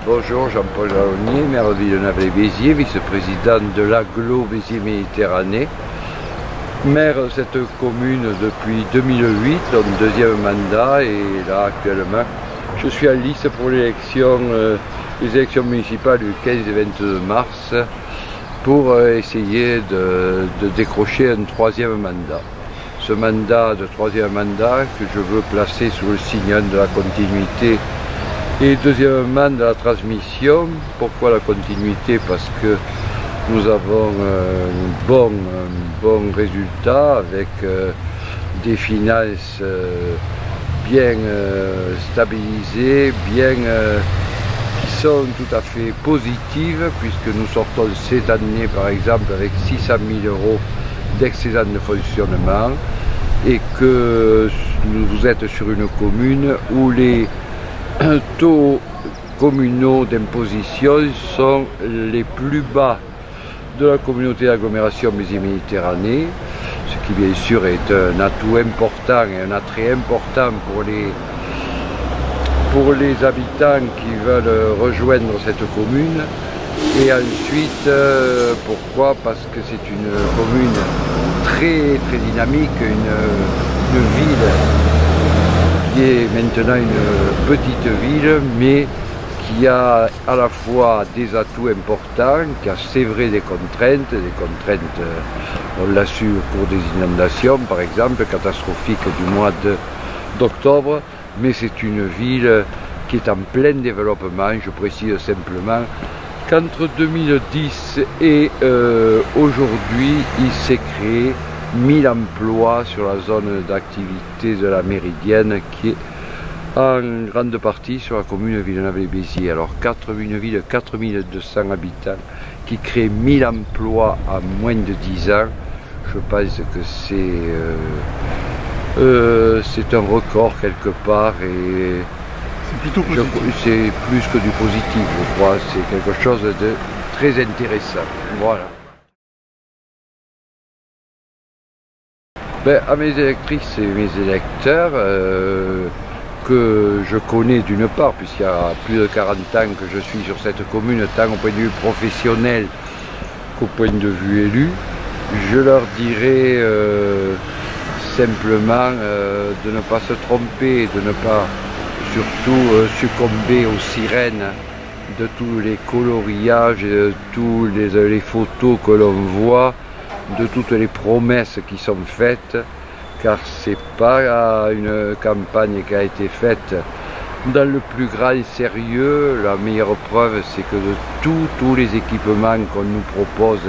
Bonjour, Jean-Paul Jalonnier, maire de Villeneuve-les-Béziers, vice-président de l'Agglo Béziers-Méditerranée, maire de cette commune depuis 2008, donc deuxième mandat, et là actuellement je suis en lice pour les élections municipales du 15 et 22 mars pour essayer de décrocher un troisième mandat. Ce mandat de troisième mandat que je veux placer sous le signe de la continuité et deuxièmement de la transmission. Pourquoi la continuité? Parce que nous avons un bon résultat avec des finances bien stabilisées, qui sont tout à fait positives, puisque nous sortons cette année par exemple avec 600 000 € d'excédent de fonctionnement, et que vous êtes sur une commune où les taux communaux d'imposition sont les plus bas de la communauté d'agglomération Béziers-Méditerranée, ce qui bien sûr est un atout important et un attrait important pour les habitants qui veulent rejoindre cette commune. Et ensuite, pourquoi? Parce que c'est une commune très dynamique, une ville qui est maintenant une petite ville, mais qui a à la fois des atouts importants, qui a c'est vrai des contraintes, on l'a su au cours des inondations par exemple, catastrophiques du mois d'octobre, mais c'est une ville qui est en plein développement. Je précise simplement qu'entre 2010 et aujourd'hui, il s'est créé 1000 emplois sur la zone d'activité de la Méridienne, qui est en grande partie sur la commune de Villeneuve-les-Béziers. Alors une ville de 4200 habitants qui crée 1000 emplois en moins de 10 ans, je pense que c'est un record quelque part, et c'est plus que du positif, je crois. C'est quelque chose de très intéressant. Voilà. À mes électrices et mes électeurs, que je connais d'une part, puisqu'il y a plus de 40 ans que je suis sur cette commune, tant au point de vue professionnel qu'au point de vue élu, je leur dirais simplement de ne pas se tromper, de ne pas surtout succomber aux sirènes de tous les coloriages, de tous les photos que l'on voit, de toutes les promesses qui sont faites, car c'est pas une campagne qui a été faite dans le plus grand sérieux. La meilleure preuve, c'est que de tous les équipements qu'on nous propose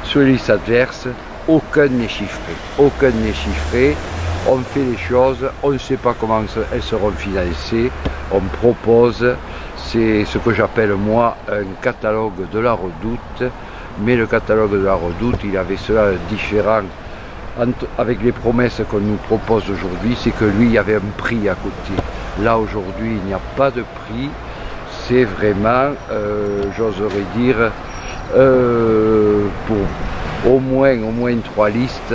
sur les listes adverses, aucun n'est chiffré. Aucun n'est chiffré. On fait les choses, on ne sait pas comment elles seront financées. On propose, c'est ce que j'appelle moi un catalogue de la Redoute. Mais le catalogue de la Redoute, il avait cela différent avec les promesses qu'on nous propose aujourd'hui, c'est que lui, il y avait un prix à côté. Là, aujourd'hui, il n'y a pas de prix. C'est vraiment, j'oserais dire, pour au moins 3 listes,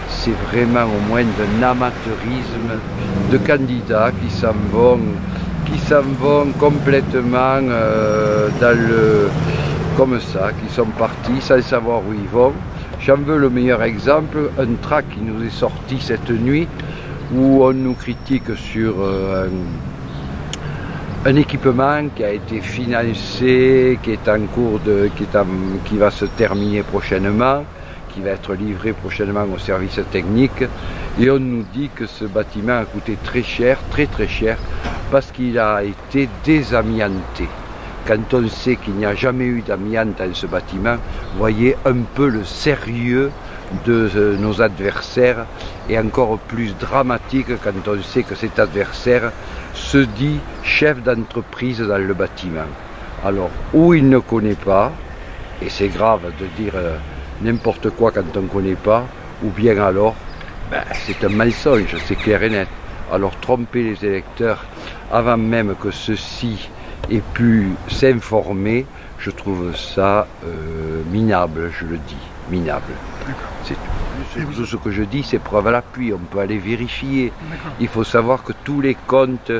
c'est vraiment au moins d'un amateurisme de candidats qui s'en vont complètement comme ça, qui sont partis sans savoir où ils vont. J'en veux le meilleur exemple, un tract qui nous est sorti cette nuit, où on nous critique sur un équipement qui a été financé, qui est en cours qui va se terminer prochainement, qui va être livré prochainement au service technique, et on nous dit que ce bâtiment a coûté très cher, très cher, parce qu'il a été désamianté. Quand on sait qu'il n'y a jamais eu d'amiante dans ce bâtiment, voyez un peu le sérieux de nos adversaires, et encore plus dramatique quand on sait que cet adversaire se dit chef d'entreprise dans le bâtiment. Alors, ou il ne connaît pas, et c'est grave de dire n'importe quoi quand on ne connaît pas, ou bien alors, c'est un mensonge, c'est clair et net. Alors tromper les électeurs avant même que ceux-ci aient pu s'informer, je trouve ça minable, je le dis, minable. C'est tout. Tout ce que je dis, c'est preuve à l'appui, on peut aller vérifier. Il faut savoir que tous les comptes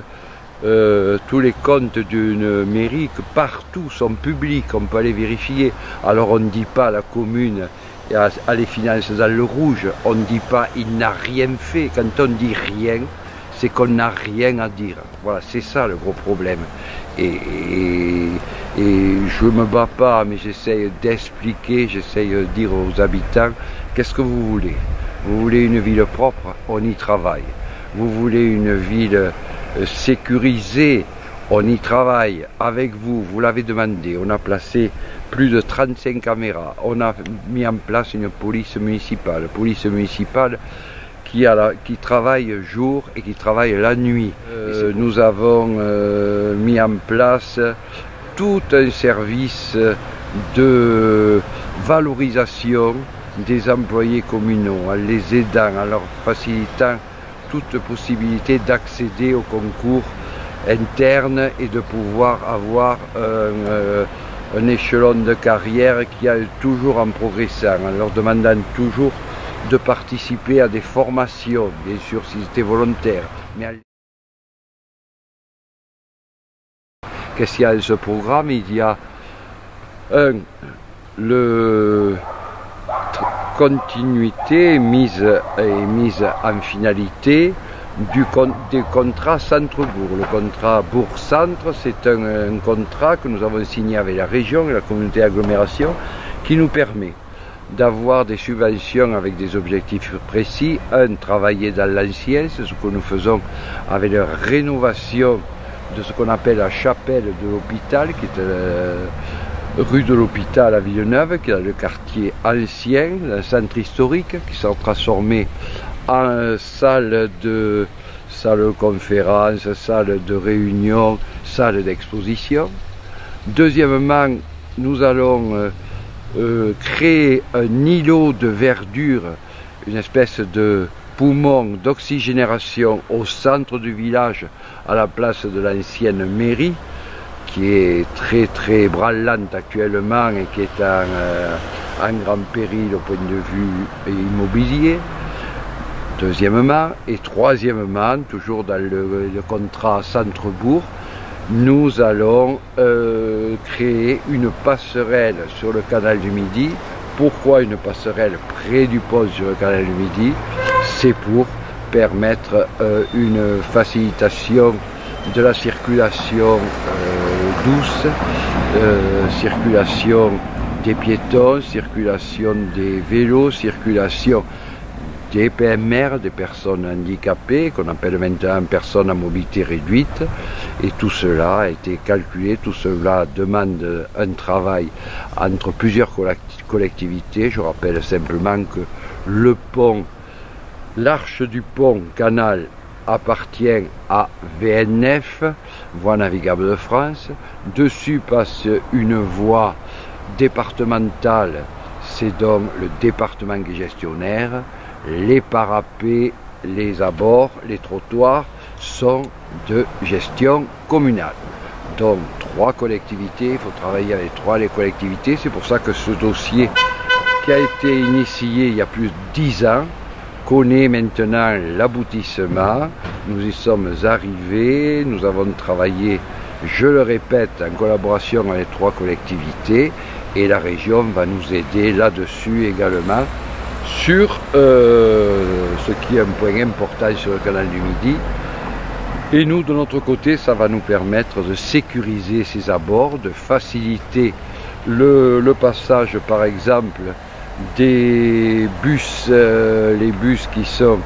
d'une mairie, que partout sont publics, on peut aller vérifier. Alors on ne dit pas à la commune, à les finances dans le rouge, on ne dit pas il n'a rien fait. Quand on dit rien, c'est qu'on n'a rien à dire. Voilà, c'est ça le gros problème. Et je ne me bats pas, mais j'essaye d'expliquer, j'essaye de dire aux habitants, qu'est-ce que vous voulez? Vous voulez une ville propre? On y travaille. Vous voulez une ville sécurisée? On y travaille avec vous, vous l'avez demandé. On a placé plus de 35 caméras. On a mis en place une police municipale qui travaille jour et qui travaille la nuit. Nous avons mis en place tout un service de valorisation des employés communaux, en les aidant, en leur facilitant toute possibilité d'accéder au concours interne et de pouvoir avoir un échelon de carrière qui est toujours en progressant, en leur demandant toujours de participer à des formations, bien sûr s'ils étaient volontaires. Mais qu'est-ce qu'il y a dans ce programme? Il y a le continuité mise en finalité des contrats centre-bourg. Le contrat bourg-centre, c'est un contrat que nous avons signé avec la région et la communauté d'agglomération qui nous permet d'avoir des subventions avec des objectifs précis. Travailler dans l'ancien, c'est ce que nous faisons avec la rénovation de ce qu'on appelle la chapelle de l'hôpital, qui est rue de l'hôpital à Villeneuve, qui est dans le quartier ancien, le centre historique, qui s'est transformé en salle de conférence, salle de réunion, salle d'exposition. Deuxièmement, nous allons créer un îlot de verdure, une espèce de poumon d'oxygénation au centre du village, à la place de l'ancienne mairie, qui est très branlante actuellement et qui est en grand péril au point de vue immobilier. Deuxièmement, et troisièmement, toujours dans le contrat centre-bourg, nous allons créer une passerelle sur le canal du Midi. Pourquoi une passerelle près du pont sur le canal du Midi? C'est pour permettre une facilitation de la circulation douce, circulation des piétons, circulation des vélos, circulation des PMR, des personnes handicapées, qu'on appelle maintenant personnes à mobilité réduite. Et tout cela a été calculé, tout cela demande un travail entre plusieurs collectivités. Je rappelle simplement que le pont, l'arche du pont canal appartient à VNF, Voies navigables de France. Dessus passe une voie départementale, c'est donc le département qui est gestionnaire. Les parapets, les abords, les trottoirs sont de gestion communale. Donc 3 collectivités, il faut travailler avec les collectivités. C'est pour ça que ce dossier qui a été initié il y a plus de 10 ans connaît maintenant l'aboutissement. Nous y sommes arrivés, nous avons travaillé, je le répète, en collaboration avec 3 collectivités, et la région va nous aider là-dessus également sur ce qui est un point important sur le canal du Midi. Et nous, de notre côté, ça va nous permettre de sécuriser ces abords, de faciliter le passage, par exemple, des bus, les bus qui sont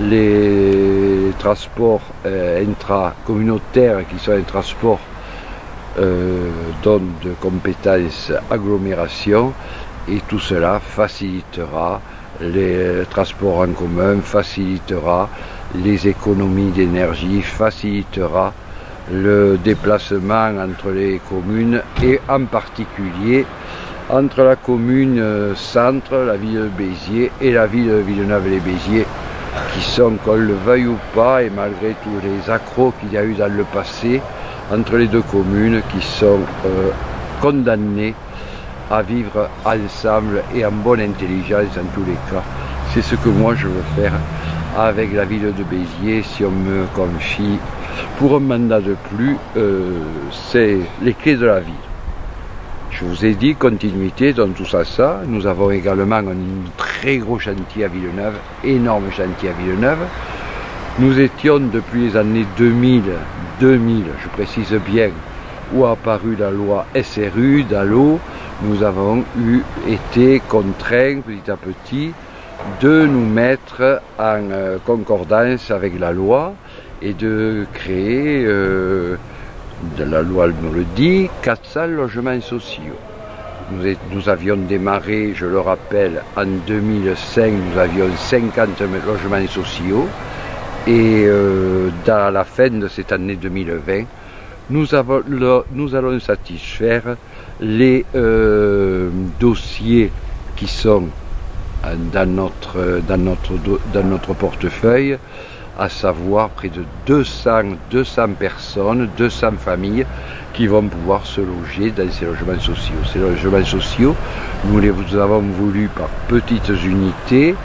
les transports intracommunautaires, qui sont un transport de compétences agglomération, et tout cela facilitera les transports en commun, facilitera les économies d'énergie, facilitera le déplacement entre les communes et en particulier entre la commune centre, la ville de Béziers et la ville de Villeneuve-les-Béziers, qui sont, qu'on le veuille ou pas, et malgré tous les accrocs qu'il y a eu dans le passé, entre les deux communes qui sont condamnées à vivre ensemble et en bonne intelligence en tous les cas. C'est ce que moi je veux faire avec la ville de Béziers. Si on me confie pour un mandat de plus, c'est les clés de la ville. Je vous ai dit, continuité dans tout ça. Nous avons également un très gros chantier à Villeneuve, énorme chantier à Villeneuve. Nous étions depuis les années 2000, je précise bien, où a apparu la loi SRU, DALO, nous avons été contraints petit à petit de nous mettre en concordance avec la loi et de créer, la loi nous le dit, 400 logements sociaux. Nous avions démarré, je le rappelle, en 2005, nous avions 50 logements sociaux et dans la fin de cette année 2020, nous allons satisfaire les dossiers qui sont dans notre portefeuille, à savoir près de 200 personnes, 200 familles qui vont pouvoir se loger dans ces logements sociaux. Ces logements sociaux, nous les avons voulu par petites unités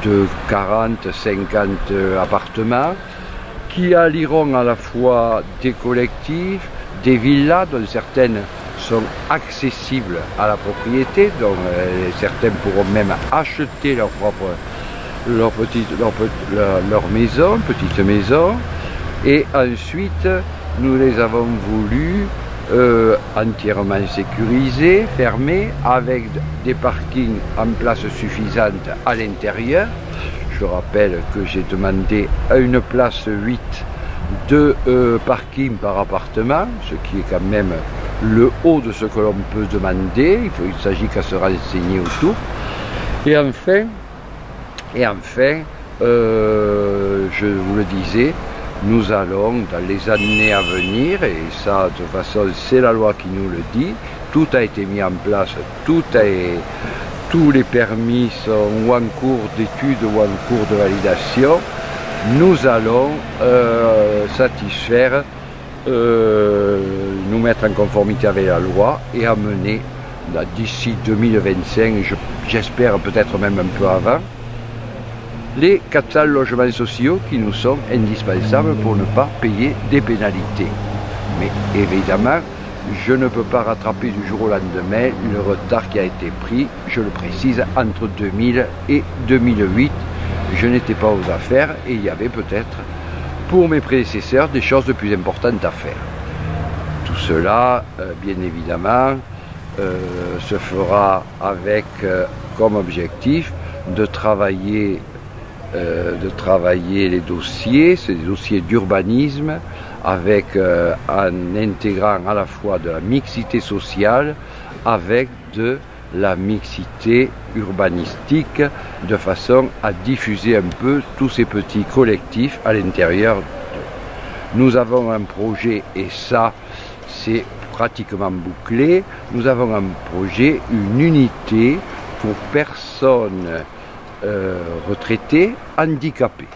de 40, 50 appartements qui allieront à la fois des collectifs, des villas dont certaines sont accessibles à la propriété, dont certains pourront même acheter leur maison, petite maison, et ensuite nous les avons voulu entièrement sécurisés, fermés, avec des parkings en place suffisante à l'intérieur. Je rappelle que j'ai demandé à une place 8 de parking par appartement, ce qui est quand même le haut de ce que l'on peut demander. Il ne s'agit qu'à se renseigner autour. Et enfin, je vous le disais, nous allons dans les années à venir, et ça de toute façon c'est la loi qui nous le dit, tout a été mis en place, tous les permis sont ou en cours d'étude ou en cours de validation. Nous allons satisfaire, nous mettre en conformité avec la loi et amener d'ici 2025, j'espère peut-être même un peu avant, les 400 logements sociaux qui nous sont indispensables pour ne pas payer des pénalités. Mais évidemment, je ne peux pas rattraper du jour au lendemain le retard qui a été pris, je le précise, entre 2000 et 2008. Je n'étais pas aux affaires et il y avait peut-être pour mes prédécesseurs des choses de plus importantes à faire. Tout cela, bien évidemment, se fera avec comme objectif de travailler les dossiers, c'est des dossiers d'urbanisme, avec en intégrant à la fois de la mixité sociale avec de la mixité urbanistique, de façon à diffuser un peu tous ces petits collectifs à l'intérieur. Nous avons un projet, et ça c'est pratiquement bouclé, nous avons un projet, une unité pour personnes retraités, handicapés.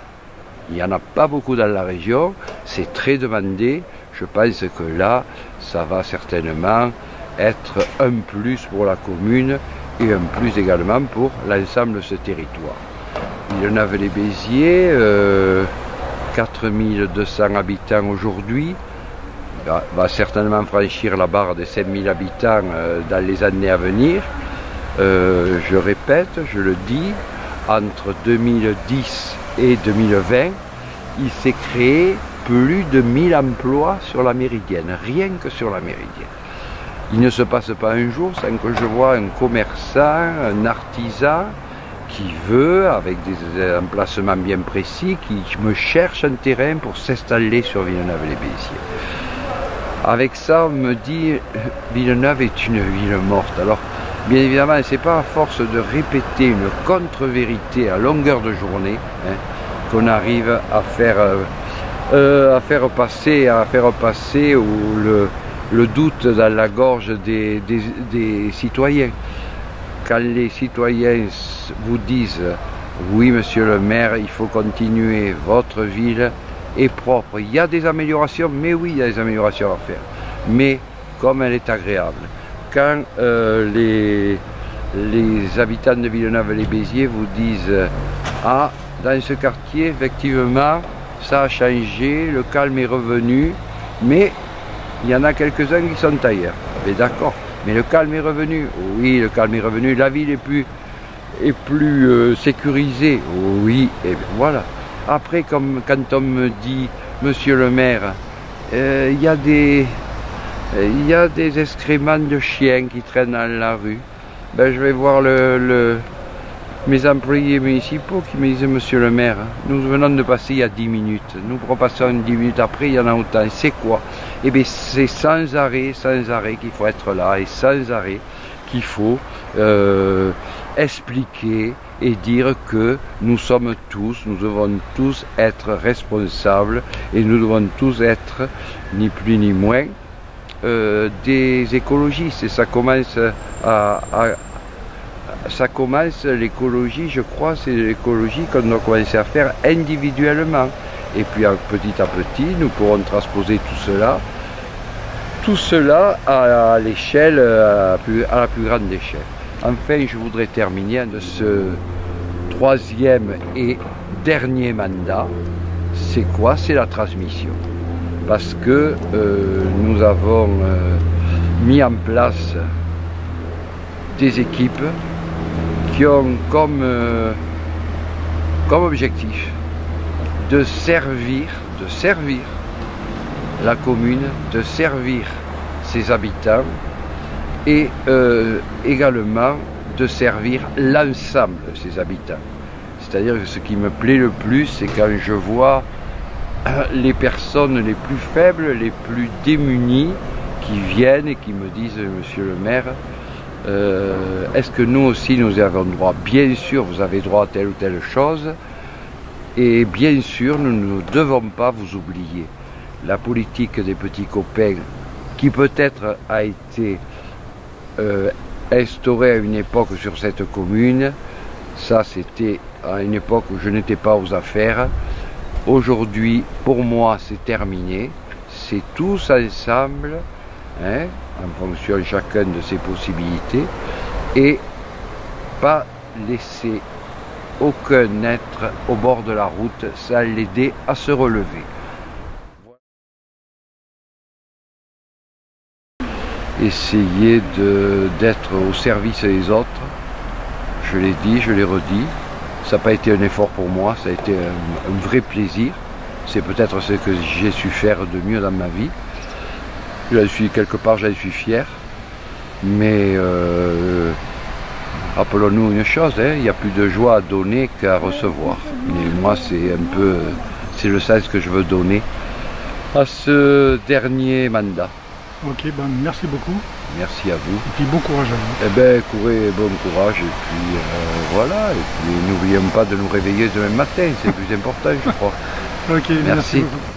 Il n'y en a pas beaucoup dans la région, c'est très demandé. Je pense que là, ça va certainement être un plus pour la commune et un plus également pour l'ensemble de ce territoire. Villeneuve-les-Béziers, 4200 habitants aujourd'hui, va certainement franchir la barre des 5000 habitants dans les années à venir. Je répète, je le dis, entre 2010 et 2020, il s'est créé plus de 1000 emplois sur la Méridienne, rien que sur la Méridienne. Il ne se passe pas un jour sans que je vois un commerçant, un artisan qui veut, avec des emplacements bien précis, qui me cherche un terrain pour s'installer sur Villeneuve-les-Béziers. Avec ça, on me dit Villeneuve est une ville morte. Alors, bien évidemment, ce n'est pas à force de répéter une contre-vérité à longueur de journée qu'on arrive à faire passer le doute dans la gorge des citoyens. Quand les citoyens vous disent « Oui, monsieur le maire, il faut continuer, votre ville est propre », il y a des améliorations, mais oui, il y a des améliorations à faire. Mais comme elle est agréable. Quand les habitants de Villeneuve-les-Béziers vous disent Ah, dans ce quartier, effectivement, ça a changé, le calme est revenu, mais il y en a quelques-uns qui sont ailleurs. Mais d'accord, mais le calme est revenu. Oui, le calme est revenu. La ville est plus sécurisée. Oui, et bien voilà. Après, comme quand on me dit, monsieur le maire, il y a des excréments de chiens qui traînent dans la rue. Ben, je vais voir mes employés municipaux qui me disent, monsieur le maire, nous venons de passer il y a 10 minutes. Nous repassons 10 minutes après, il y en a autant. C'est quoi? Eh bien, c'est sans arrêt qu'il faut être là et sans arrêt qu'il faut expliquer et dire que nous devons tous être responsables et nous devons tous être, ni plus ni moins, des écologistes. Et ça commence l'écologie, je crois, c'est l'écologie qu'on doit commencer à faire individuellement. Et puis petit à petit, nous pourrons transposer tout cela à l'échelle, à la plus grande échelle. Enfin, je voudrais terminer de ce troisième et dernier mandat. C'est quoi? C'est la transmission. Parce que nous avons mis en place des équipes qui ont comme objectif de servir la commune, de servir ses habitants et également de servir l'ensemble de ses habitants. C'est-à-dire que ce qui me plaît le plus, c'est quand je vois les personnes les plus faibles, les plus démunies qui viennent et qui me disent, monsieur le maire, est-ce que nous aussi nous avons droit? Bien sûr, vous avez droit à telle ou telle chose. Et bien sûr, nous ne devons pas vous oublier. La politique des petits copains, qui peut-être a été instaurée à une époque sur cette commune, ça c'était à une époque où je n'étais pas aux affaires. Aujourd'hui, pour moi, c'est terminé. C'est tous ensemble, hein, en fonction chacun de ses possibilités, et pas laisser aucun être au bord de la route sans l'aider à se relever. Essayer d'être au service des autres, je l'ai dit, je l'ai redit, ça n'a pas été un effort pour moi, ça a été un vrai plaisir, c'est peut-être ce que j'ai su faire de mieux dans ma vie, quelque part j'en suis fier, mais rappelons-nous une chose, hein, il y a plus de joie à donner qu'à recevoir. Et moi, c'est le sens que je veux donner à ce dernier mandat. Ok, ben merci beaucoup. Merci à vous. Et puis bon courage à vous. Eh bien, courez, bon courage, et puis voilà. Et puis n'oublions pas de nous réveiller demain matin, c'est le plus important, je crois. Ok, merci beaucoup.